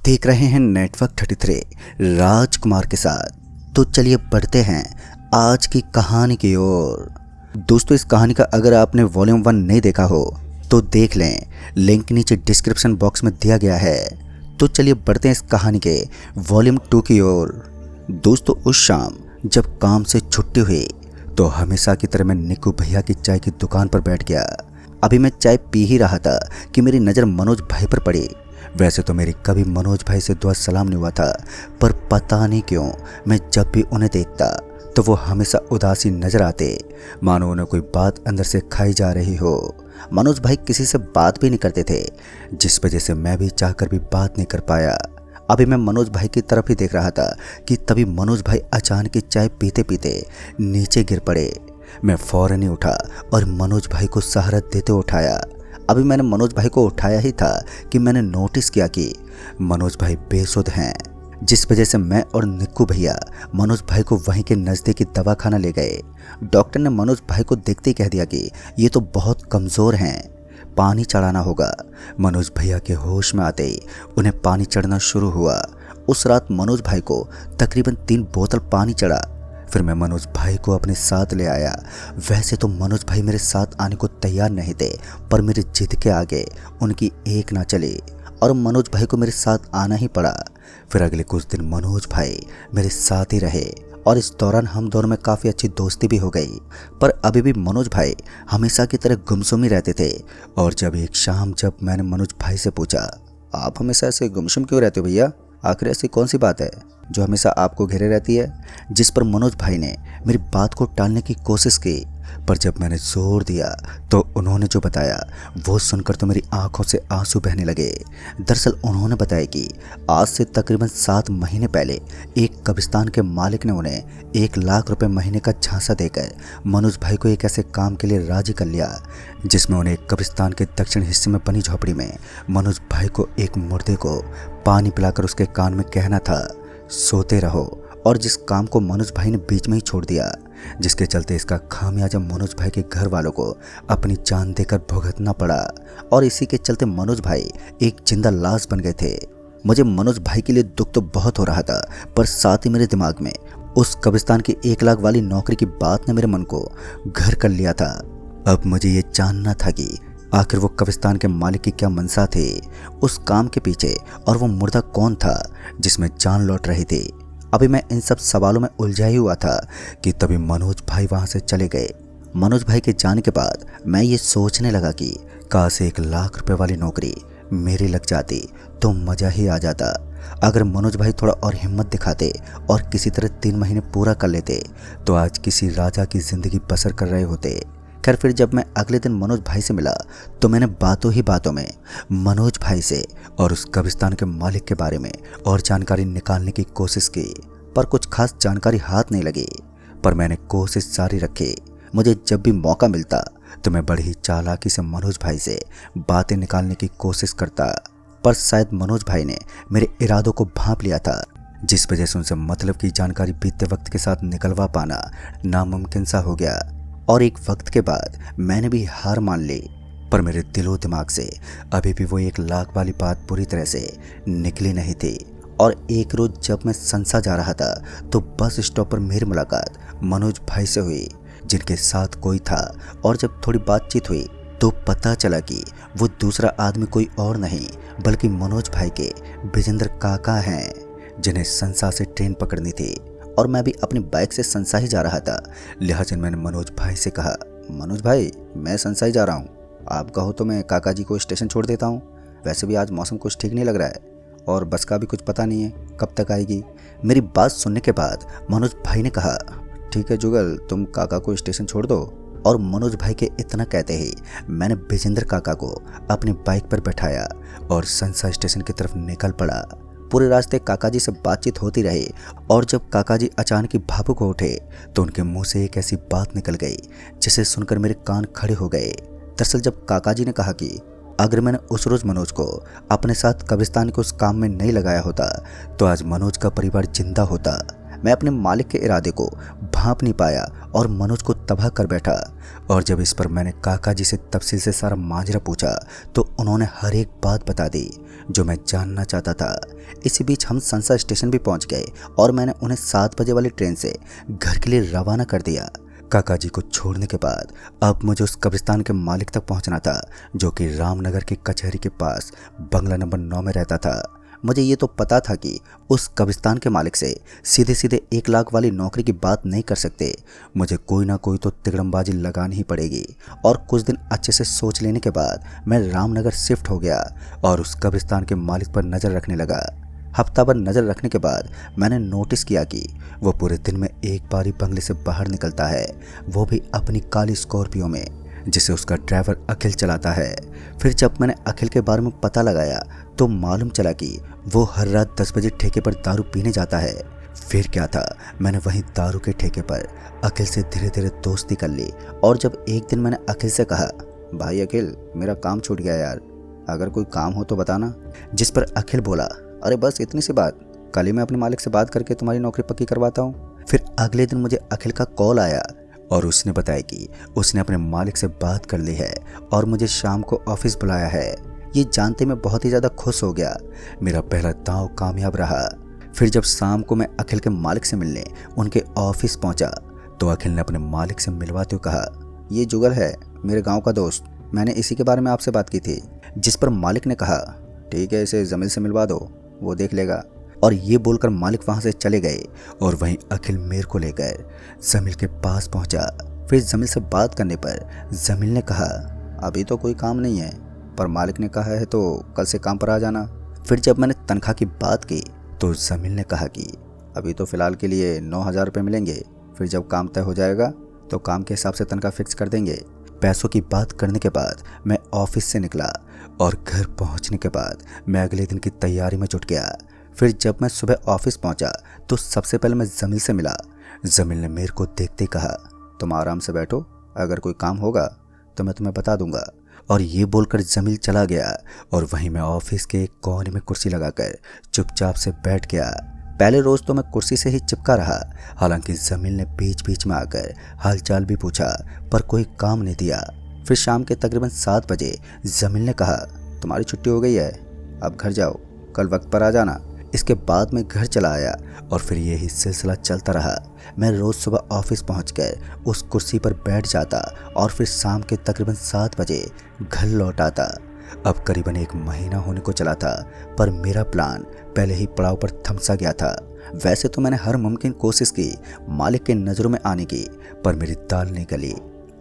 देख रहे हैं नेटवर्क 33 राजकुमार के साथ। तो चलिए बढ़ते हैं आज की कहानी की ओर। दोस्तों, इस कहानी का अगर आपने वॉल्यूम 1 नहीं देखा हो तो देख लें, लिंक नीचे डिस्क्रिप्शन बॉक्स में दिया गया है। तो चलिए बढ़ते हैं इस कहानी के वॉल्यूम 2 की ओर। दोस्तों, उस शाम जब काम से छुट्टी हुई तो हमेशा की तरह मैं निक्कू भैया की चाय की दुकान पर बैठ गया। अभी मैं चाय पी ही रहा था कि मेरी नज़र मनोज भाई पर पड़ी। वैसे तो मेरी कभी मनोज भाई से दुआ सलाम नहीं हुआ था, पर पता नहीं क्यों मैं जब भी उन्हें देखता तो वो हमेशा उदासी नजर आते, मानो उन्हें कोई बात अंदर से खाई जा रही हो। मनोज भाई किसी से बात भी नहीं करते थे, जिस वजह से मैं भी चाहकर भी बात नहीं कर पाया। अभी मैं मनोज भाई की तरफ ही देख रहा था कि तभी मनोज भाई अचानक ही चाय पीते पीते नीचे गिर पड़े। मैं फौरन ही उठा और मनोज भाई को सहारा देते उठाया। अभी मैंने मनोज भाई को उठाया ही था कि मैंने नोटिस किया कि मनोज भाई बेसुध हैं, जिस वजह से मैं और निक्कू भैया मनोज भाई को वहीं के नज़दीकी दवाखाना ले गए। डॉक्टर ने मनोज भाई को देखते ही कह दिया कि ये तो बहुत कमज़ोर हैं, पानी चढ़ाना होगा। मनोज भैया के होश में आते ही उन्हें पानी चढ़ना शुरू हुआ। उस रात मनोज भाई को तकरीबन 3 बोतल पानी चढ़ा। फिर मैं मनोज भाई को अपने साथ ले आया। वैसे तो मनोज भाई मेरे साथ आने को तैयार नहीं थे, पर मेरी जिद के आगे उनकी एक ना चली और मनोज भाई को मेरे साथ आना ही पड़ा। फिर अगले कुछ दिन मनोज भाई मेरे साथ ही रहे और इस दौरान हम दोनों में काफ़ी अच्छी दोस्ती भी हो गई। पर अभी भी मनोज भाई हमेशा की तरह गुमसुम ही रहते थे। और जब एक शाम जब मैंने मनोज भाई से पूछा, आप हमेशा ऐसे गुमसुम क्यों रहते हो भैया? आखिर ऐसी कौन सी बात है जो हमेशा आपको घेरे रहती है? जिस पर मनोज भाई ने मेरी बात को टालने की कोशिश की, पर जब मैंने जोर दिया तो उन्होंने जो बताया वो सुनकर तो मेरी आंखों से आंसू बहने लगे। दरअसल उन्होंने बताया कि आज से तकरीबन 7 महीने पहले एक कब्रिस्तान के मालिक ने उन्हें 1 लाख रुपए महीने का झांसा देकर मनोज भाई को एक ऐसे काम के लिए राजी कर लिया, जिसमें उन्हें कब्रिस्तान के दक्षिण हिस्से में बनी झोपड़ी में मनोज भाई को एक मुर्दे को पानी पिलाकर उसके कान में कहना था, सोते रहो। और जिस काम को मनोज भाई ने बीच में ही छोड़ दिया, जिसके चलते इसका खामियाजा मनोज भाई के घर वालों को अपनी जान देकर भुगतना पड़ा। और इसी के चलते मनोज भाई एक जिंदा लाश बन गए थे। मुझे मनोज भाई के लिए दुख तो बहुत हो रहा था, पर साथ ही मेरे दिमाग में उस कब्रिस्तान की 1 लाख वाली नौकरी की बात ने मेरे मन को घर कर लिया था। अब मुझे ये जानना था कि आखिर वो कब्रिस्तान के मालिक की क्या मंशा थी उस काम के पीछे, और वो मुर्दा कौन था जिसमें जान लौट रही थी। अभी मैं इन सब सवालों में उलझा ही हुआ था कि तभी मनोज भाई वहां से चले गए। मनोज भाई के जाने के बाद मैं ये सोचने लगा कि काश 1 लाख रुपए वाली नौकरी मेरी लग जाती तो मज़ा ही आ जाता। अगर मनोज भाई थोड़ा और हिम्मत दिखाते और किसी तरह 3 महीने पूरा कर लेते तो आज किसी राजा की ज़िंदगी बसर कर रहे होते। खैर, फिर जब मैं अगले दिन मनोज भाई से मिला तो मैंने बातों ही बातों में मनोज भाई से और उस कब्रिस्तान के मालिक के बारे में और जानकारी निकालने की कोशिश की, पर कुछ खास जानकारी हाथ नहीं लगी। पर मैंने कोशिश जारी रखी। मुझे जब भी मौका मिलता तो मैं बड़ी ही चालाकी से मनोज भाई से बातें निकालने की कोशिश करता, पर शायद मनोज भाई ने मेरे इरादों को भांप लिया था, जिस वजह से उनसे मतलब की जानकारी बीतते वक्त के साथ निकलवा पाना नामुमकिन सा हो गया। और एक वक्त के बाद मैंने भी हार मान ली, पर मेरे दिलो दिमाग से अभी भी वो 1 लाख वाली बात पूरी तरह से निकली नहीं थी। और एक रोज़ जब मैं संसा जा रहा था तो बस स्टॉप पर मेरी मुलाकात मनोज भाई से हुई, जिनके साथ कोई था। और जब थोड़ी बातचीत हुई तो पता चला कि वो दूसरा आदमी कोई और नहीं बल्कि मनोज भाई के विजेंद्र काका हैं, जिन्हें संसा से ट्रेन पकड़नी थी। और मैं भी अपनी बाइक से संसा ही जा रहा था। लिहाजा मैंने मनोज भाई से कहा, मनोज भाई मैं संसा ही जा रहा हूँ, आप कहो तो मैं काका जी को स्टेशन छोड़ देता हूँ। वैसे भी आज मौसम कुछ ठीक नहीं लग रहा है और बस का भी कुछ पता नहीं है कब तक आएगी। मेरी बात सुनने के बाद मनोज भाई ने कहा, ठीक है जुगल, तुम काका को स्टेशन छोड़ दो। और मनोज भाई के इतना कहते ही मैंने विजेंद्र काका को अपनी बाइक पर बैठाया और संसा स्टेशन की तरफ निकल पड़ा। पूरे रास्ते काका जी से बातचीत होती रही, और जब काका जी अचानक ही भावुक हो उठे तो उनके मुंह से एक ऐसी बात निकल गई जिसे सुनकर मेरे कान खड़े हो गए। दरअसल जब काका जी ने कहा कि अगर मैंने उस रोज़ मनोज को अपने साथ कब्रिस्तान के उस काम में नहीं लगाया होता तो आज मनोज का परिवार जिंदा होता। मैं अपने मालिक के इरादे को भांप नहीं पाया और मनोज को तबाह कर बैठा। और जब इस पर मैंने काका जी से तफसील से सारा माजरा पूछा तो उन्होंने हर एक बात बता दी जो मैं जानना चाहता था। इसी बीच हम संसा स्टेशन भी पहुंच गए और मैंने उन्हें 7 बजे वाली ट्रेन से घर के लिए रवाना कर दिया। काका जी को छोड़ने के बाद अब मुझे उस कब्रिस्तान के मालिक तक पहुंचना था जो कि रामनगर की कचहरी के पास बंगला नंबर 9 में रहता था। मुझे ये तो पता था कि उस कब्रिस्तान के मालिक से सीधे सीधे 1 लाख वाली नौकरी की बात नहीं कर सकते। मुझे कोई ना कोई तो तिगड़मबाजी लगानी ही पड़ेगी। और कुछ दिन अच्छे से सोच लेने के बाद मैं रामनगर शिफ्ट हो गया और उस कब्रिस्तान के मालिक पर नज़र रखने लगा। हफ्ता भर नज़र रखने के बाद मैंने नोटिस किया कि वो पूरे दिन में एक बार ही बंगले से बाहर निकलता है, वो भी अपनी काली स्कॉर्पियो में, जिसे उसका ड्राइवर अखिल चलाता है। फिर जब मैंने अखिल के बारे में पता लगाया तो मालूम चला कि वो हर रात 10 बजे ठेके पर दारू पीने जाता है। फिर क्या था, मैंने वहीं दारू के ठेके पर अखिल से धीरे धीरे दोस्ती कर ली। और जब एक दिन मैंने अखिल से कहा, भाई अखिल, मेरा काम छूट गया यार, अगर कोई काम हो तो बताना। जिस पर अखिल बोला, अरे बस इतनी सी बात, कल ही मैं अपने मालिक से बात करके तुम्हारी नौकरी पक्की करवाता हूँ। फिर अगले दिन मुझे अखिल का कॉल आया और उसने बताया कि उसने अपने मालिक से बात कर ली है और मुझे शाम को ऑफिस बुलाया है। ये जानते मैं बहुत ही ज़्यादा खुश हो गया। मेरा पहला दांव कामयाब रहा। फिर जब शाम को मैं अखिल के मालिक से मिलने उनके ऑफिस पहुंचा तो अखिल ने अपने मालिक से मिलवाते हुए कहा, ये जुगल है, मेरे गाँव का दोस्त, मैंने इसी के बारे में आपसे बात की थी। जिस पर मालिक ने कहा, ठीक है, इसे जमील से मिलवा दो, वो देख लेगा। और ये बोलकर मालिक वहां से चले गए और वहीं अखिल मेरे को लेकर जमील के पास पहुंचा। फिर जमील से बात करने पर जमील ने कहा, अभी तो कोई काम नहीं है, पर मालिक ने कहा है तो कल से काम पर आ जाना। फिर जब मैंने तनख्वाह की बात की तो जमील ने कहा कि अभी तो फ़िलहाल के लिए 9,000 रुपये मिलेंगे, फिर जब काम तय हो जाएगा तो काम के हिसाब से तनख्वाह फिक्स कर देंगे। पैसों की बात करने के बाद मैं ऑफिस से निकला और घर पहुंचने के बाद मैं अगले दिन की तैयारी में जुट गया। फिर जब मैं सुबह ऑफिस पहुंचा तो सबसे पहले मैं जमील से मिला। जमील ने मेरे को देखते ही कहा, तुम आराम से बैठो, अगर कोई काम होगा तो मैं तुम्हें बता दूंगा। और ये बोलकर जमील चला गया और वहीं मैं ऑफिस के एक कोने में कुर्सी लगाकर चुपचाप से बैठ गया। पहले रोज़ तो मैं कुर्सी से ही चिपका रहा, हालांकि जमील ने बीच बीच में आकर हालचाल भी पूछा पर कोई काम नहीं दिया। फिर शाम के तकरीबन 7 बजे जमील ने कहा, तुम्हारी छुट्टी हो गई है, अब घर जाओ, कल वक्त पर आ जाना। इसके बाद मैं घर चला आया और फिर यही सिलसिला चलता रहा। मैं रोज़ सुबह ऑफिस पहुंचकर उस कुर्सी पर बैठ जाता और फिर शाम के तकरीबन 7 बजे घर लौट आता। अब करीबन 1 महीना होने को चला था, पर मेरा प्लान पहले ही पड़ाव पर थमसा गया था। वैसे तो मैंने हर मुमकिन कोशिश की मालिक के नज़रों में आने की, पर मेरी दाल नहीं गली।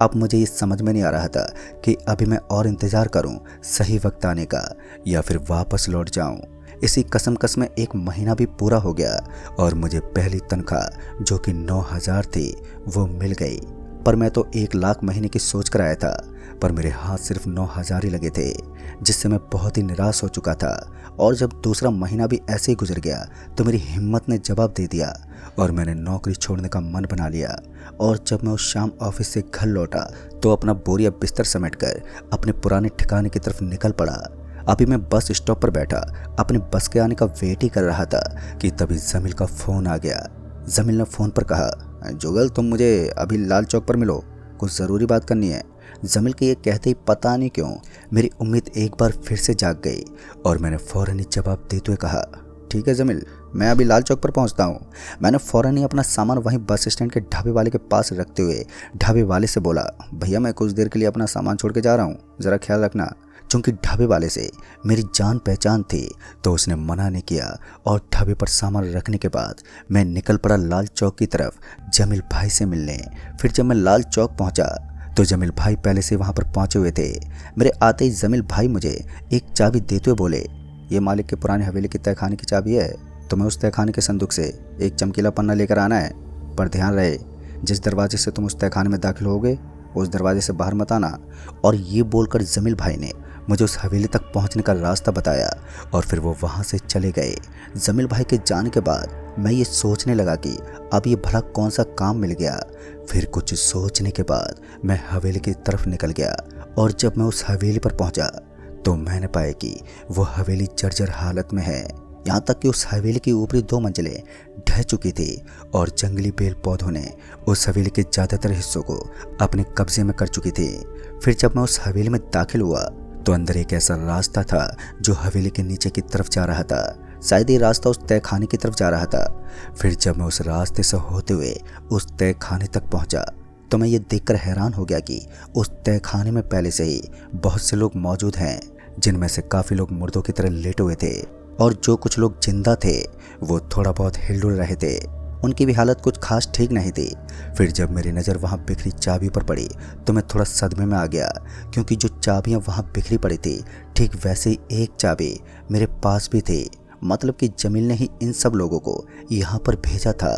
अब मुझे ये समझ में नहीं आ रहा था कि अभी मैं और इंतज़ार करूं सही वक्त आने का या फिर वापस लौट जाऊं। इसी कसमकस में 1 महीना भी पूरा हो गया और मुझे पहली तनख्वाह जो कि 9,000 थी वो मिल गई। पर मैं तो 1 लाख महीने की सोच कर आया था, पर मेरे हाथ सिर्फ 9,000 ही लगे थे, जिससे मैं बहुत ही निराश हो चुका था। और जब दूसरा महीना भी ऐसे ही गुजर गया तो मेरी हिम्मत ने जवाब दे दिया और मैंने नौकरी छोड़ने का मन बना लिया। और जब मैं उस शाम ऑफिस से घर लौटा तो अपना बोरिया बिस्तर समेटकर अपने पुराने ठिकाने की तरफ निकल पड़ा। अभी मैं बस स्टॉप पर बैठा अपने बस के आने का वेट ही कर रहा था कि तभी जमील का फ़ोन आ गया। जमील ने फ़ोन पर कहा, जुगल, तुम मुझे अभी लाल चौक पर मिलो, कुछ ज़रूरी बात करनी है। जमील के ये कहते ही पता नहीं क्यों मेरी उम्मीद एक बार फिर से जाग गई और मैंने फ़ौरन ही जवाब देते हुए कहा, ठीक है जमील, मैं अभी लाल चौक पर पहुंचता हूँ। मैंने फ़ौरन ही अपना सामान वहीं बस स्टैंड के ढाबे वाले के पास रखते हुए ढाबे वाले से बोला, भैया मैं कुछ देर के लिए अपना सामान छोड़ के जा रहा हूँ, ज़रा ख्याल रखना। चूँकि ढाबे वाले से मेरी जान पहचान थी तो उसने मना नहीं किया और ढाबे पर सामान रखने के बाद मैं निकल पड़ा लाल चौक की तरफ जमील भाई से मिलने। फिर जब मैं लाल चौक पहुँचा तो जमील भाई पहले से वहाँ पर पहुँचे हुए थे। मेरे आते ही जमील भाई मुझे एक चाबी देते हुए बोले, ये मालिक के पुराने हवेली की तहखाने की चाबी है, तुम्हें उस तहखाने के संदूक से एक चमकीला पन्ना लेकर आना है, पर ध्यान रहे जिस दरवाजे से तुम उस तहखाने में दाखिल होगे उस दरवाजे से बाहर मत आना। और ये बोलकर जमील भाई ने मुझे उस हवेली तक पहुंचने का रास्ता बताया और फिर वो वहां से चले गए। जमील भाई के जाने के बाद मैं ये सोचने लगा कि अब ये भला कौन सा काम मिल गया। फिर कुछ सोचने के बाद मैं हवेली की तरफ निकल गया और जब मैं उस हवेली पर पहुंचा तो मैंने पाया कि वो हवेली जर्जर हालत में है। यहाँ तक कि उस हवेली की ऊपरी 2 मंजिलें ढह चुकी थी और जंगली बेल पौधों ने उस हवेली के ज़्यादातर हिस्सों को अपने कब्जे में कर चुकी थी। फिर जब मैं उस हवेली में दाखिल हुआ तो अंदर एक ऐसा रास्ता था जो हवेली के नीचे की तरफ जा रहा था। शायद ये रास्ता उस तय खाने की तरफ जा रहा था। फिर जब मैं उस रास्ते से होते हुए उस तय खाने तक पहुंचा तो मैं ये देखकर हैरान हो गया कि उस तय खाने में पहले से ही बहुत से लोग मौजूद हैं, जिनमें से काफ़ी लोग मुर्दों की तरह लेटे हुए थे और जो कुछ लोग जिंदा थे वो थोड़ा बहुत हिल-डुल रहे थे। उनकी भी हालत कुछ खास ठीक नहीं थी। फिर जब मेरी नज़र वहाँ बिखरी चाबी पर पड़ी तो मैं थोड़ा सदमे में आ गया, क्योंकि जो चाबियाँ वहाँ बिखरी पड़ी थी ठीक वैसे ही एक चाबी मेरे पास भी थी। मतलब कि जमील ने ही इन सब लोगों को यहाँ पर भेजा था,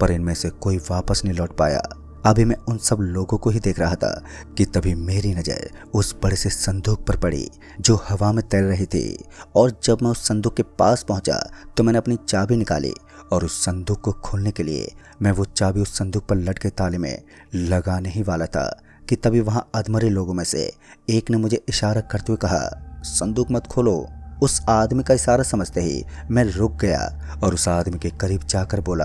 पर इनमें से कोई वापस नहीं लौट पाया। अभी मैं उन सब लोगों को ही देख रहा था कि तभी मेरी नज़र उस बड़े से संदूक पर पड़ी जो हवा में तैर रही थी। और जब मैं उस संदूक के पास पहुंचा तो मैंने अपनी चाबी निकाली और उस संदूक को खोलने के लिए मैं वो चाबी उस संदूक पर लटके ताले में लगाने ही वाला था कि तभी वहाँ अधमरे लोगों में से एक ने मुझे इशारा करते हुए कहा, संदूक मत खोलो। उस आदमी का इशारा समझते ही मैं रुक गया और उस आदमी के करीब जाकर बोला,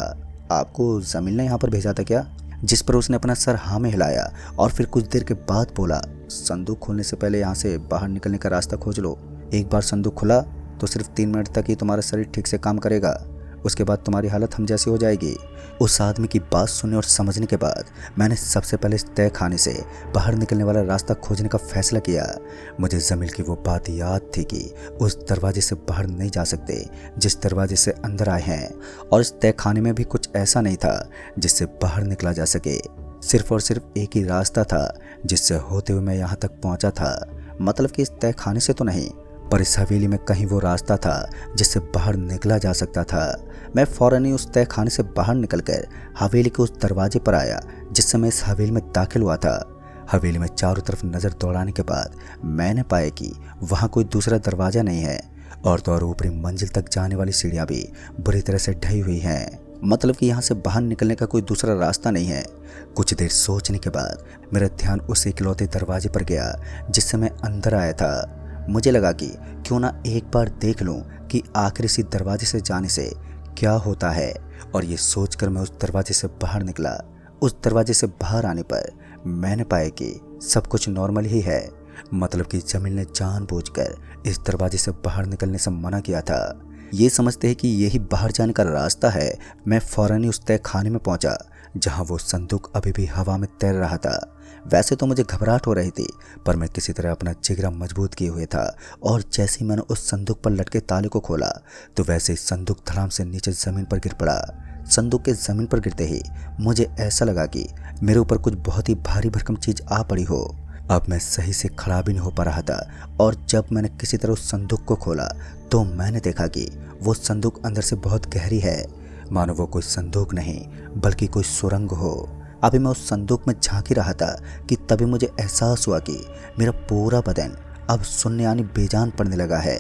आपको जमील ने यहाँ पर भेजा था क्या? जिस पर उसने अपना सर हाँ में हिलाया और फिर कुछ देर के बाद बोला, संदूक खोलने से पहले यहाँ से बाहर निकलने का रास्ता खोज लो। एक बार संदूक खुला तो सिर्फ 3 मिनट तक ही तुम्हारा शरीर ठीक से काम करेगा, उसके बाद तुम्हारी हालत हम जैसी हो जाएगी। उस आदमी की बात सुनने और समझने के बाद मैंने सबसे पहले इस तय खाने से बाहर निकलने वाला रास्ता खोजने का फैसला किया। मुझे जमील की वो बात याद थी कि उस दरवाजे से बाहर नहीं जा सकते जिस दरवाजे से अंदर आए हैं, और इस तय खाने में भी कुछ ऐसा नहीं था जिससे बाहर निकला जा सके। सिर्फ और सिर्फ एक ही रास्ता था जिससे होते हुए मैं यहाँ तक पहुँचा था। मतलब कि इस तय खाने से तो नहीं, पर इस हवेली में कहीं वो रास्ता था जिससे बाहर निकला जा सकता था। मैं फौरन ही उस तय खाने से बाहर निकलकर हवेली के उस दरवाजे पर आया जिससे मैं इस हवेली में दाखिल हुआ था। हवेली में चारों तरफ नज़र दौड़ाने के बाद मैंने पाया कि वहाँ कोई दूसरा दरवाज़ा नहीं है, और तो और ऊपरी मंजिल तक जाने वाली सीढ़ियाँ भी बुरी तरह से ढही हुई हैं। मतलब कि यहाँ से बाहर निकलने का कोई दूसरा रास्ता नहीं है। कुछ देर सोचने के बाद मेरा ध्यान उस इकलौते दरवाजे पर गया जिससे मैं अंदर आया था। मुझे लगा कि क्यों ना एक बार देख लूं कि आखिर इसी दरवाजे से जाने से क्या होता है, और ये सोचकर मैं उस दरवाजे से बाहर निकला। उस दरवाजे से बाहर आने पर मैंने पाया कि सब कुछ नॉर्मल ही है। मतलब कि जमील ने जानबूझकर इस दरवाजे से बाहर निकलने से मना किया था। ये समझते हैं कि यही बाहर जाने का रास्ता है, मैं फौरन ही उस तय खाने में पहुंचा जहां वो संदूक अभी भी हवा में तैर रहा था। वैसे तो मुझे घबराहट हो रही थी, पर मैं किसी तरह अपना जिगरा मजबूत किए हुए था, और जैसे ही मैंने उस संदूक पर लटके ताले को खोला तो वैसे ही संदूक धड़ाम से नीचे ज़मीन पर गिर पड़ा। संदूक के ज़मीन पर गिरते ही मुझे ऐसा लगा कि मेरे ऊपर कुछ बहुत ही भारी भरकम चीज़ आ पड़ी हो। अब मैं सही से खड़ा भी नहीं हो पा रहा था, और जब मैंने किसी तरह उस संदूक को खोला तो मैंने देखा कि वो संदूक अंदर से बहुत गहरी है, मानो वो कोई संदूक नहीं बल्कि कोई सुरंग हो। अभी मैं उस संदूक में झांक ही रहा था कि तभी मुझे एहसास हुआ कि मेरा पूरा बदन अब सुनने यानी बेजान पड़ने लगा है।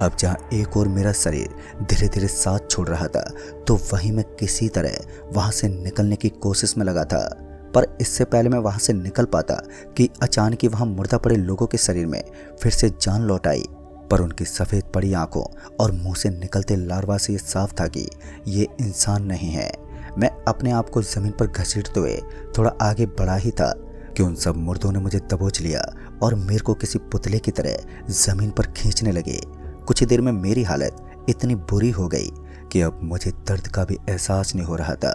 अब जहाँ एक और मेरा शरीर धीरे धीरे साथ छोड़ रहा था तो वहीं मैं किसी तरह वहाँ से निकलने की कोशिश में लगा था। पर इससे पहले मैं वहाँ से निकल पाता कि अचानक ही वहाँ मुर्दा पड़े लोगों के शरीर में फिर से जान लौट आई। पर उनकी सफ़ेद पड़ी आंखों और मुंह से निकलते लार्वा से ये साफ था कि ये इंसान नहीं है। मैं अपने आप को ज़मीन पर घसीटते हुए थोड़ा आगे बढ़ा ही था कि उन सब मुर्दों ने मुझे दबोच लिया और मेरे को किसी पुतले की तरह ज़मीन पर खींचने लगे। कुछ ही देर में मेरी हालत इतनी बुरी हो गई कि अब मुझे दर्द का भी एहसास नहीं हो रहा था।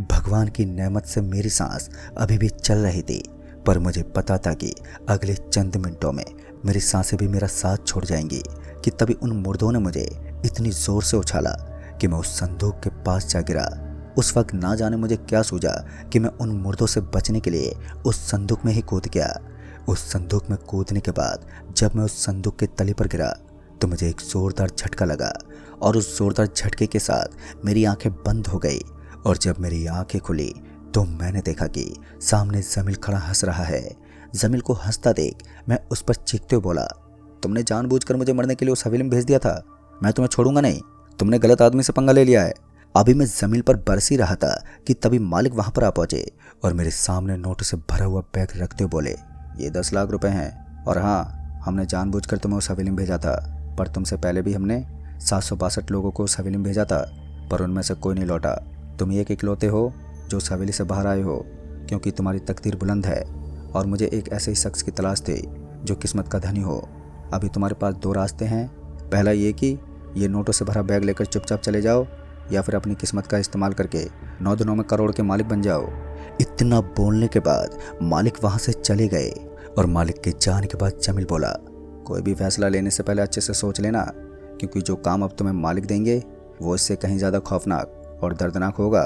भगवान की नेमत से मेरी सांस अभी भी चल रही थी, पर मुझे पता था कि अगले चंद मिनटों में मेरी सांसें भी मेरा साथ छोड़ जाएंगी कि तभी उन मुर्दों ने मुझे इतनी ज़ोर से उछाला कि मैं उस संदूक के पास जा गिरा। उस वक्त ना जाने मुझे क्या सूझा कि मैं उन मुर्दों से बचने के लिए उस संदूक में ही कूद गया। उस संदूक में कूदने के बाद जब मैं उस संदूक के तली पर गिरा तो मुझे एक ज़ोरदार झटका लगा, और उस ज़ोरदार झटके के साथ मेरी आंखें बंद हो गई। और जब मेरी आंखें खुली तो मैंने देखा कि सामने जमील खड़ा हंस रहा है। जमील को हंसता देख मैं उस पर चीखते हुए बोला, तुमने जानबूझकर मुझे मरने के लिए उस हवेली में भेज दिया था, मैं तुम्हें छोड़ूंगा नहीं, तुमने गलत आदमी से पंगा ले लिया है। अभी मैं जमीन पर बरस ही रहा था कि तभी मालिक वहां पर आ पहुंचे और मेरे सामने नोटों से भरा हुआ बैग रखते हुए बोले, ये 10 लाख रुपए हैं, और हाँ, हमने जानबूझकर तुम्हें उस हवेली में भेजा था, पर तुमसे पहले भी हमने 762 लोगों को उस हवेली में भेजा था, पर उनमें से कोई नहीं लौटा। तुम एक इकलौते हो जो उस हवेली से बाहर आए हो, क्योंकि तुम्हारी तकदीर बुलंद है और मुझे एक ऐसे ही शख्स की तलाश थी जो किस्मत का धनी हो। अभी तुम्हारे पास 2 रास्ते हैं। पहला ये कि ये नोटों से भरा बैग लेकर चुपचाप चले जाओ, या फिर अपनी किस्मत का इस्तेमाल करके 9 दिनों में करोड़ के मालिक बन जाओ। इतना बोलने के बाद मालिक वहाँ से चले गए और मालिक के जाने के बाद जमील बोला, कोई भी फैसला लेने से पहले अच्छे से सोच लेना, क्योंकि जो काम अब तुम्हें मालिक देंगे वो इससे कहीं ज़्यादा खौफनाक और दर्दनाक होगा।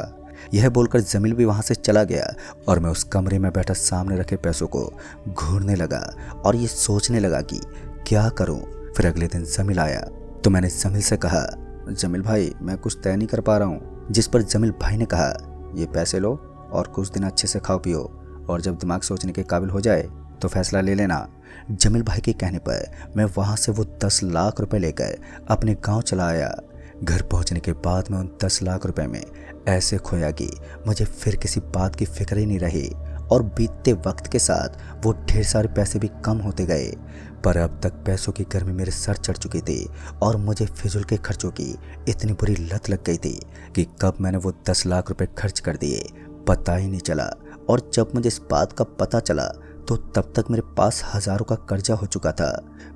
यह बोलकर जमील भी वहाँ से चला गया और मैं उस कमरे में बैठा सामने रखे पैसों को घूरने लगा और ये सोचने लगा कि क्या करूँ। फिर अगले दिन जमील आया तो मैंने जमील से कहा, जमील भाई मैं कुछ तय नहीं कर पा रहा हूँ। जिस पर जमील भाई ने कहा, ये पैसे लो और कुछ दिन अच्छे से खाओ पियो, और जब दिमाग सोचने के काबिल हो जाए तो फैसला ले लेना। जमील भाई के कहने पर मैं वहाँ से वो 10 लाख रुपए लेकर अपने गांव चला आया। घर पहुँचने के बाद मैं उन 10 लाख रुपए में ऐसे खोया कि मुझे फिर किसी बात की फिक्र ही नहीं रही, और बीतते वक्त के साथ वो ढेर सारे पैसे भी कम होते गए। पर अब तक पैसों की गर्मी मेरे सर चढ़ चुकी थी और मुझे फिजूल के खर्चों की इतनी बुरी लत लग गई थी कि कब मैंने वो 10 लाख रुपए खर्च कर दिए पता ही नहीं चला। और जब मुझे इस बात का पता चला तो तब तक मेरे पास हज़ारों का कर्जा हो चुका था,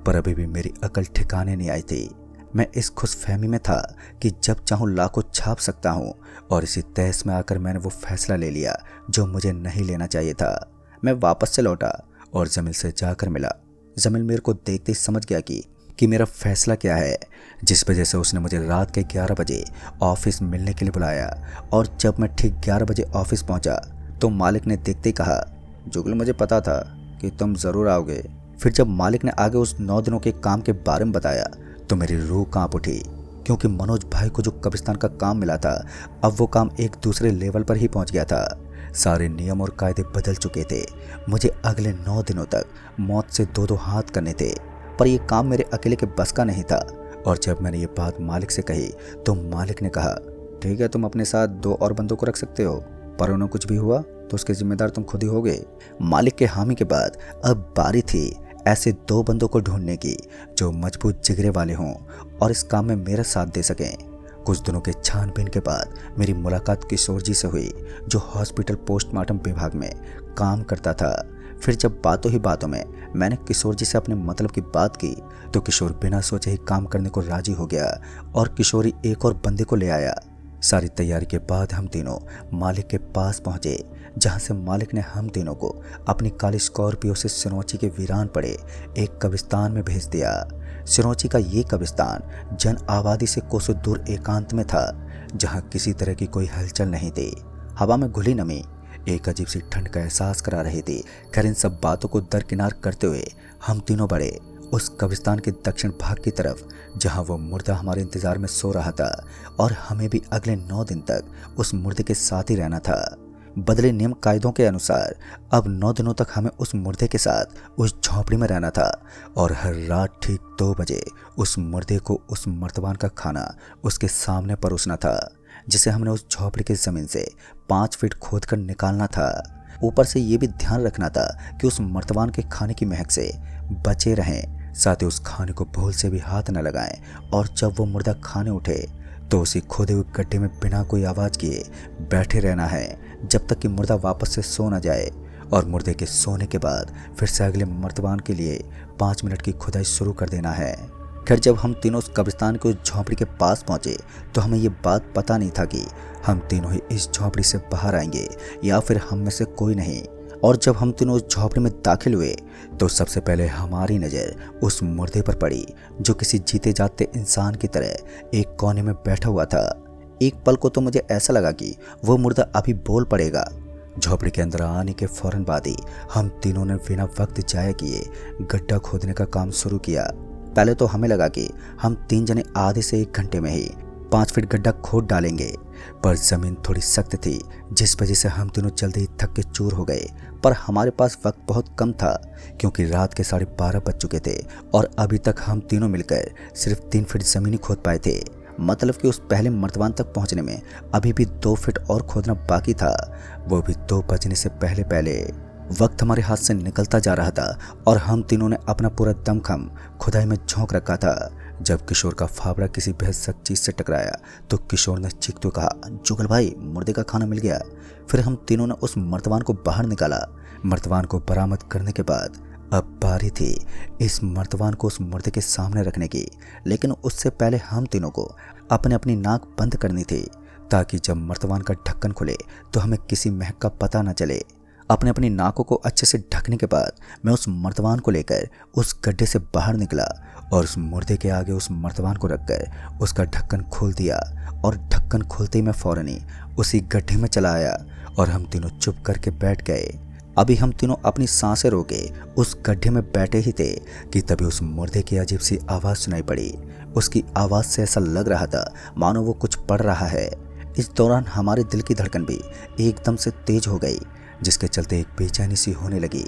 पर अभी भी मेरी अकल ठिकाने नहीं आई थी। मैं इस खुशफहमी में था कि जब चाहूँ लाखों छाप सकता हूँ, और इसी तहस में आकर मैंने वो फैसला ले लिया जो मुझे नहीं लेना चाहिए था। मैं वापस से लौटा और जमील से जाकर मिला। जमील मेरे को देखते ही समझ गया कि मेरा फैसला क्या है, जिस वजह से उसने मुझे रात के 11 बजे ऑफिस मिलने के लिए बुलाया। और जब मैं ठीक 11 बजे ऑफिस पहुंचा तो मालिक ने देखते ही कहा, जुगल मुझे पता था कि तुम ज़रूर आओगे। फिर जब मालिक ने आगे उस 9 दिनों के काम के बारे में बताया तो मेरी रूह कांप उठी, क्योंकि मनोज भाई को जो कब्रिस्तान का काम मिला था अब वो काम एक दूसरे लेवल पर ही पहुंच गया था। सारे नियम और कायदे बदल चुके थे। मुझे अगले 9 दिनों तक मौत से 2-2 हाथ करने थे, पर यह काम मेरे अकेले के बस का नहीं था। और जब मैंने ये बात मालिक से कही तो मालिक ने कहा, ठीक है तुम अपने साथ 2 और बंदों को रख सकते हो, पर उन्हें कुछ भी हुआ तो उसके जिम्मेदार तुम खुद ही होगे। मालिक के हामी के बाद अब बारी थी ऐसे 2 बंदों को ढूंढने की जो मजबूत जिगरे वाले हों और इस काम में मेरा साथ दे सकें। कुछ दिनों के छानबीन के बाद मेरी मुलाकात किशोर जी से हुई, जो हॉस्पिटल पोस्टमार्टम विभाग में काम करता था। फिर जब बातों ही बातों में मैंने किशोर जी से अपने मतलब की बात की तो किशोर बिना सोचे ही काम करने को राजी हो गया और किशोरी एक और बंदे को ले आया। सारी तैयारी के बाद हम तीनों मालिक के पास पहुंचे, जहां से मालिक ने हम तीनों को अपनी काली स्कॉर्पियो से सिरोंची के वीरान पड़े एक कब्रिस्तान में भेज दिया। सिरोंची का ये कब्रिस्तान जन आबादी से कोसों दूर एकांत में था, जहां किसी तरह की कोई हलचल नहीं थी। हवा में घुली नमी एक अजीब सी ठंड का एहसास करा रही थी। खैर इन सब बातों को दरकिनार करते हुए हम तीनों बढ़े उस कब्रिस्तान के दक्षिण भाग की तरफ, जहां वो मुर्दा हमारे इंतजार में सो रहा था, और हमें भी अगले 9 दिन तक उस मुर्दे के साथ ही रहना था। बदले नियम कायदों के अनुसार अब 9 दिनों तक हमें उस मुर्दे के साथ उस झोंपड़ी में रहना था, और हर रात ठीक 2 बजे उस मुर्दे को उस मर्तबान का खाना उसके सामने परोसना था, जिसे हमने उस झोंपड़ी की ज़मीन से 5 फीट खोद कर निकालना था। ऊपर से ये भी ध्यान रखना था कि उस मर्तबान के खाने की महक से बचे रहें, साथ ही उस खाने को भूल से भी हाथ न लगाएं, और जब वो मुर्दा खाने उठे तो उसी खोदे हुए गड्ढे में बिना कोई आवाज़ किए बैठे रहना है जब तक कि मुर्दा वापस से सो न जाए। और मुर्दे के सोने के बाद फिर से अगले मर्तबान के लिए 5 मिनट की खुदाई शुरू कर देना है। खैर जब हम तीनों उस कब्रिस्तान के उस झोंपड़ी के पास पहुंचे तो हमें ये बात पता नहीं था कि हम तीनों ही इस झोंपड़ी से बाहर आएंगे या फिर हम में से कोई नहीं। और जब हम तीनों उस झोंपड़ी में दाखिल हुए तो सबसे पहले हमारी नज़र उस मुर्दे पर पड़ी, जो किसी जीते जागते इंसान की तरह एक कोने में बैठा हुआ था। एक पल को तो मुझे ऐसा लगा कि वो मुर्दा अभी बोल पड़ेगा। झोंपड़ी के अंदर आने के फौरन बाद ही हम तीनों ने बिना वक्त जाया किए गड्ढा खोदने का काम शुरू किया। पहले तो हमें लगा कि हम 3 जने आधे से 1 घंटे में ही 5 फीट गड्ढा खोद डालेंगे, पर ज़मीन थोड़ी सख्त थी, जिस वजह से हम तीनों जल्दी ही थक के चूर हो गए। पर हमारे पास वक्त बहुत कम था, क्योंकि रात के 12:30 बज चुके थे और अभी तक हम तीनों मिलकर सिर्फ 3 फीट ज़मीन ही खोद पाए थे। मतलब कि उस पहले मर्तबान तक पहुंचने में अभी भी 2 फीट और खोदना बाकी था, वो भी 2 बजने से पहले पहले। वक्त हमारे हाथ से निकलता जा रहा था और हम तीनों ने अपना पूरा दमखम खुदाई में झोंक रखा था। जब किशोर का फावड़ा किसी बेहद चीज से टकराया तो किशोर ने चीखते हुए कहा, जुगल भाई मुर्दे का खाना मिल गया। फिर हम तीनों ने उस मर्तबान को बाहर निकाला। मर्तबान को बरामद करने के बाद अब बारी थी इस मर्तबान को उस मुर्दे के सामने रखने की, लेकिन उससे पहले हम तीनों को अपने अपनी नाक बंद करनी थी ताकि जब मर्तबान का ढक्कन खुले तो हमें किसी महक का पता न चले। अपने अपनी नाकों को अच्छे से ढकने के बाद मैं उस मर्तबान को लेकर उस गड्ढे से बाहर निकला और उस मुर्दे के आगे उस मर्तबान को रखकर उसका ढक्कन खोल दिया और ढक्कन खोलते ही मैं फौरन ही उसी गड्ढे में चला आया और हम तीनों चुप करके बैठ गए। अभी हम तीनों अपनी सांसें रोके उस गड्ढे में बैठे ही थे कि तभी उस मुर्दे की अजीब सी आवाज़ सुनाई पड़ी। उसकी आवाज़ से ऐसा लग रहा था मानो वो कुछ पढ़ रहा है। इस दौरान हमारे दिल की धड़कन भी एकदम से तेज हो गई, जिसके चलते एक बेचैनी सी होने लगी।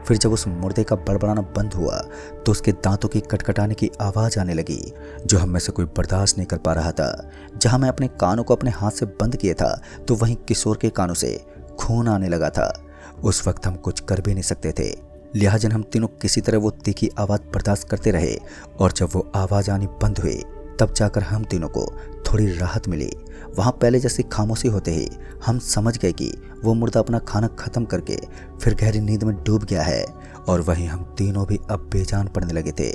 फिर जब उस मुर्दे का बड़बड़ाना बंद हुआ तो उसके दांतों की कटकटाने की आवाज़ आने लगी, जो हम में से कोई बर्दाश्त नहीं कर पा रहा था। जहां मैं अपने कानों को अपने हाथ से बंद किए था तो वहीं किशोर के कानों से खून आने लगा था। उस वक्त हम कुछ कर भी नहीं सकते थे, लिहाजा हम तीनों किसी तरह वो तीखी आवाज़ बर्दाश्त करते रहे और जब वो आवाज़ आनी बंद हुई तब जाकर हम तीनों को थोड़ी राहत मिली। वहाँ पहले जैसी खामोशी होते ही हम समझ गए कि वो मुर्दा अपना खाना खत्म करके फिर गहरी नींद में डूब गया है और वहीं हम तीनों भी अब बेजान पड़ने लगे थे।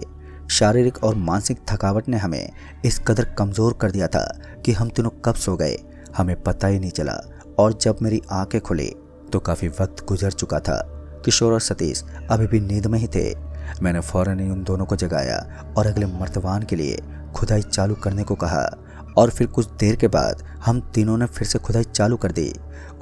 शारीरिक और मानसिक थकावट ने हमें इस कदर कमज़ोर कर दिया था कि हम तीनों कब सो गए हमें पता ही नहीं चला और जब मेरी आंखें खुली तो काफ़ी वक्त गुजर चुका था। किशोर और सतीश अभी भी नींद में ही थे। मैंने फौरन ही उन दोनों को जगाया और अगले मर्तबान के लिए खुदाई चालू करने को कहा और फिर कुछ देर के बाद हम तीनों ने फिर से खुदाई चालू कर दी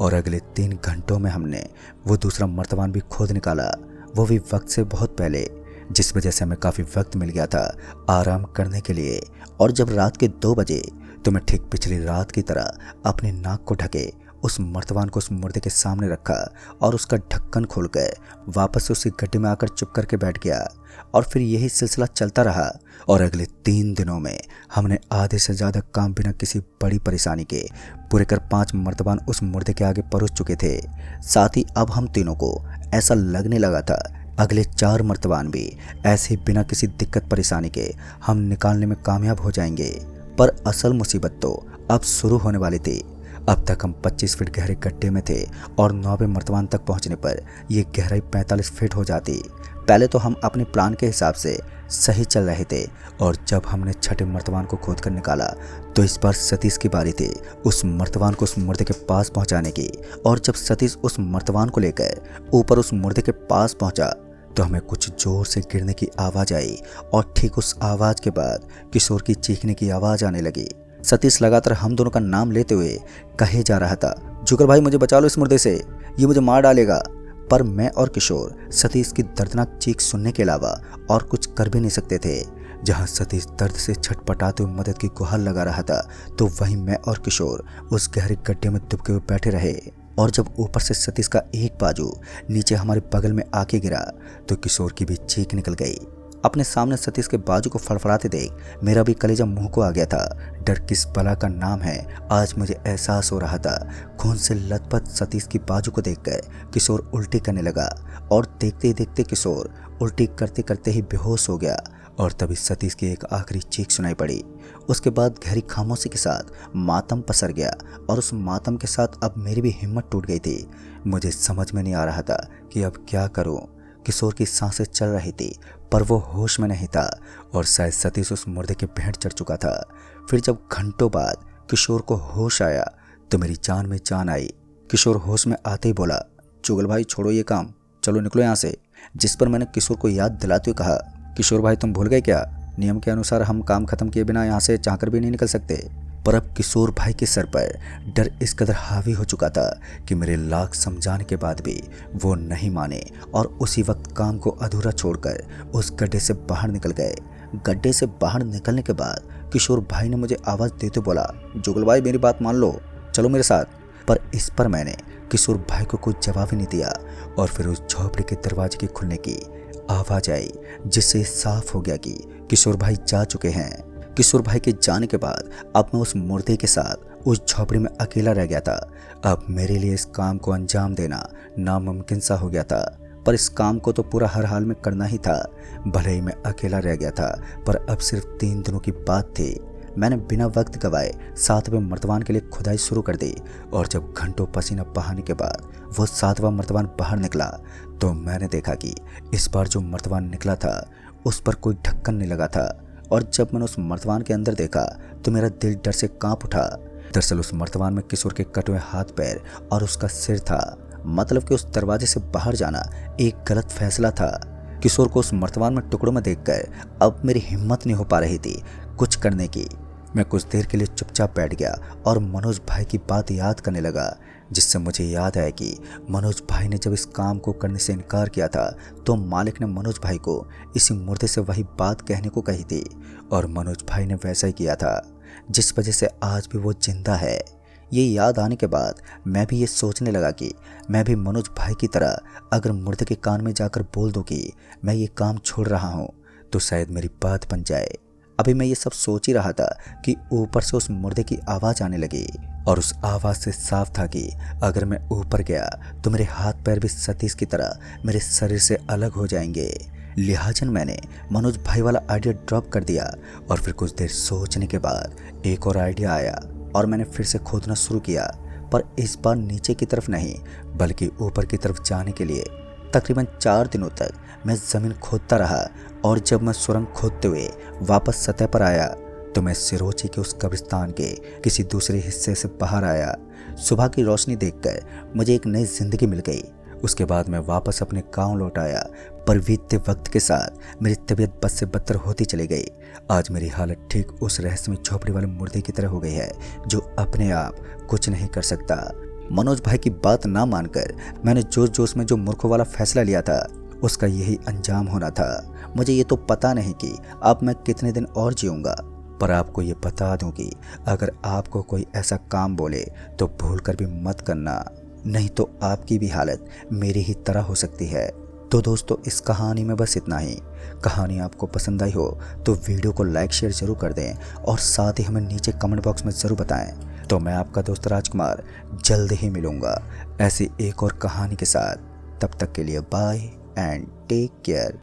और अगले 3 घंटों में हमने वो दूसरा मर्तबान भी खोद निकाला, वो भी वक्त से बहुत पहले, जिस वजह से हमें काफ़ी वक्त मिल गया था आराम करने के लिए। और जब रात के 2 बजे तो मैं ठीक पिछली रात की तरह अपनी नाक को ढके उस मर्तबान को उस मुर्दे के सामने रखा और उसका ढक्कन खोलकर वापस से उसी गड्ढे में आकर चुप करके बैठ गया और फिर यही सिलसिला चलता रहा और अगले 3 दिनों में हमने आधे से ज़्यादा काम बिना किसी बड़ी परेशानी के पूरे कर 5 मर्तबान उस मुर्दे के आगे परोस चुके थे। साथ ही अब हम तीनों को ऐसा लगने लगा था अगले 4 मर्तबान भी ऐसे ही बिना किसी दिक्कत परेशानी के हम निकालने में कामयाब हो जाएंगे। पर असल मुसीबत तो अब शुरू होने वाली थी। अब तक हम 25 फीट गहरे गड्ढे में थे और 9वें मर्तबान तक पहुंचने पर यह गहराई 45 फीट हो जाती। पहले तो हम अपने प्लान के हिसाब से सही चल रहे थे और जब हमने 6ठे मर्तबान को खोद कर निकाला तो इस बार सतीश की बारी थी उस मर्तबान को उस मुर्दे के पास पहुंचाने की। और जब सतीश उस मर्तबान को लेकर ऊपर उस मुर्दे के पास पहुंचा तो हमें कुछ जोर से गिरने की आवाज़ आई और ठीक उस आवाज़ के बाद किशोर की चीखने की आवाज़ आने लगी। सतीश लगातार हम दोनों का नाम लेते हुए कहे जा रहा था, जुगर भाई मुझे बचा लो इस मुर्दे से, ये मुझे मार डालेगा। पर मैं और किशोर सतीश की दर्दनाक चीख सुनने के अलावा और कुछ कर भी नहीं सकते थे। जहां सतीश दर्द से छटपटाते हुए मदद की गुहार लगा रहा था तो वहीं मैं और किशोर उस गहरे गड्ढे में दुबके हुए बैठे रहे। और जब ऊपर से सतीश का एक बाजू नीचे हमारे बगल में आके गिरा तो किशोर की भी चीख निकल गई। अपने सामने सतीश के बाजू को फड़फड़ाते देख मेरा भी कलेजा मुंह को आ गया था। डर किस बला का नाम है आज मुझे एहसास हो रहा था। खून से लथपथ सतीश की बाजू को देखकर किशोर उल्टी करने लगा और देखते ही देखते किशोर उल्टी करते करते ही बेहोश हो गया और तभी सतीश की एक आखिरी चीख सुनाई पड़ी। उसके बाद गहरी खामोशी के साथ मातम पसर गया और उस मातम के साथ अब मेरी भी हिम्मत टूट गई थी। मुझे समझ में नहीं आ रहा था कि अब क्या करूं। किशोर की सांसें चल रही थी पर वो होश में नहीं था और शायद सतीश उस मुर्दे के भेंट चढ़ चुका था। फिर जब घंटों बाद किशोर को होश आया तो मेरी जान में जान आई। किशोर होश में आते ही बोला, चुगल भाई छोड़ो ये काम, चलो निकलो यहाँ से। जिस पर मैंने किशोर को याद दिलाते हुए कहा, किशोर भाई तुम भूल गए क्या, नियम के अनुसार हम काम खत्म किए बिना यहाँ से चाहकर भी नहीं निकल सकते। पर अब किशोर भाई के सर पर डर इस कदर हावी हो चुका था कि मेरे लाख समझाने के बाद भी वो नहीं माने और उसी वक्त काम को अधूरा छोड़कर उस गड्ढे से बाहर निकल गए। गड्ढे से बाहर निकलने के बाद किशोर भाई ने मुझे आवाज़ देते बोला, जुगल भाई मेरी बात मान लो, चलो मेरे साथ। पर इस पर मैंने किशोर भाई को कोई जवाब ही नहीं दिया और फिर उस झोपड़ी के दरवाजे के खुलने की आवाज़ आई, जिससे साफ हो गया कि किशोर भाई जा चुके हैं। किशोर भाई के जाने के बाद अब मैं उस मुर्दे के साथ उस झोपड़ी में अकेला रह गया था। अब मेरे लिए इस काम को अंजाम देना नामुमकिन सा हो गया था। पर इस काम को तो पूरा हर हाल में करना ही था। भले ही मैं अकेला रह गया था, पर अब सिर्फ 3 दिनों की बात थी। मैंने बिना वक्त गवाए 7वें मर्तबान के लिए खुदाई शुरू कर दी और जब घंटों पसीना बहाने के बाद वो 7वां मर्तबान बाहर निकला तो मैंने देखा कि इस बार जो मर्तबान निकला था उस पर कोई ढक्कन नहीं लगा था। और जब मैंने उस मर्तबान के अंदर देखा तो मेरा दिल डर से कांप उठा। दरअसल उस मर्तबान में किशोर के कटे हुए हाथ पैर और उसका सिर था। मतलब कि उस दरवाजे से बाहर जाना एक गलत फैसला था। किशोर को उस मर्तबान में टुकड़ों में देखकर अब मेरी हिम्मत नहीं हो पा रही थी कुछ करने की। मैं कुछ देर के लिए चुपचाप बैठ गया और मनोज भाई की बात याद करने लगा, जिससे मुझे याद आया कि मनोज भाई ने जब इस काम को करने से इनकार किया था तो मालिक ने मनोज भाई को इसी मुर्दे से वही बात कहने को कही थी और मनोज भाई ने वैसा ही किया था, जिस वजह से आज भी वो जिंदा है। ये याद आने के बाद मैं भी ये सोचने लगा कि मैं भी मनोज भाई की तरह अगर मुर्दे के कान में जाकर बोल दूं कि मैं ये काम छोड़ रहा हूँ तो शायद मेरी बात बन जाए। अभी मैं ये सब सोच ही रहा था कि ऊपर से उस मुर्दे की आवाज़ आने लगी और उस आवाज़ से साफ था कि अगर मैं ऊपर गया तो मेरे हाथ पैर भी सतीश की तरह मेरे शरीर से अलग हो जाएंगे। लिहाजन मैंने मनोज भाई वाला आइडिया ड्रॉप कर दिया और फिर कुछ देर सोचने के बाद एक और आइडिया आया और मैंने फिर से खोदना शुरू किया, पर इस बार नीचे की तरफ नहीं बल्कि ऊपर की तरफ जाने के लिए। तकरीबन 4 दिनों तक मैं ज़मीन खोदता रहा और जब मैं सुरंग खोदते हुए वापस सतह पर आया तो मैं सिरोची के उस कब्रिस्तान के किसी दूसरे हिस्से से बाहर आया। सुबह की रोशनी देखकर मुझे एक नई जिंदगी मिल गई। उसके बाद मैं वापस अपने गांव लौट आया, पर बीतते वक्त के साथ मेरी तबीयत बद से बदतर होती चली गई। आज मेरी हालत ठीक उस रहस्यमय झोपड़ी वाले मुर्दे की तरह हो गई है जो अपने आप कुछ नहीं कर सकता। मनोज भाई की बात ना मानकर मैंने जोश जोश में जो मूर्खों वाला फैसला लिया था उसका यही अंजाम होना था। मुझे ये तो पता नहीं कि अब मैं कितने दिन और जीऊँगा, पर आपको ये बता दूं कि अगर आपको कोई ऐसा काम बोले तो भूलकर भी मत करना, नहीं तो आपकी भी हालत मेरी ही तरह हो सकती है। तो दोस्तों इस कहानी में बस इतना ही। कहानी आपको पसंद आई हो तो वीडियो को लाइक शेयर जरूर कर दें और साथ ही हमें नीचे कमेंट बॉक्स में ज़रूर बताएं। तो मैं आपका दोस्त राजकुमार जल्द ही मिलूँगा ऐसी एक और कहानी के साथ। तब तक के लिए बाय एंड टेक केयर।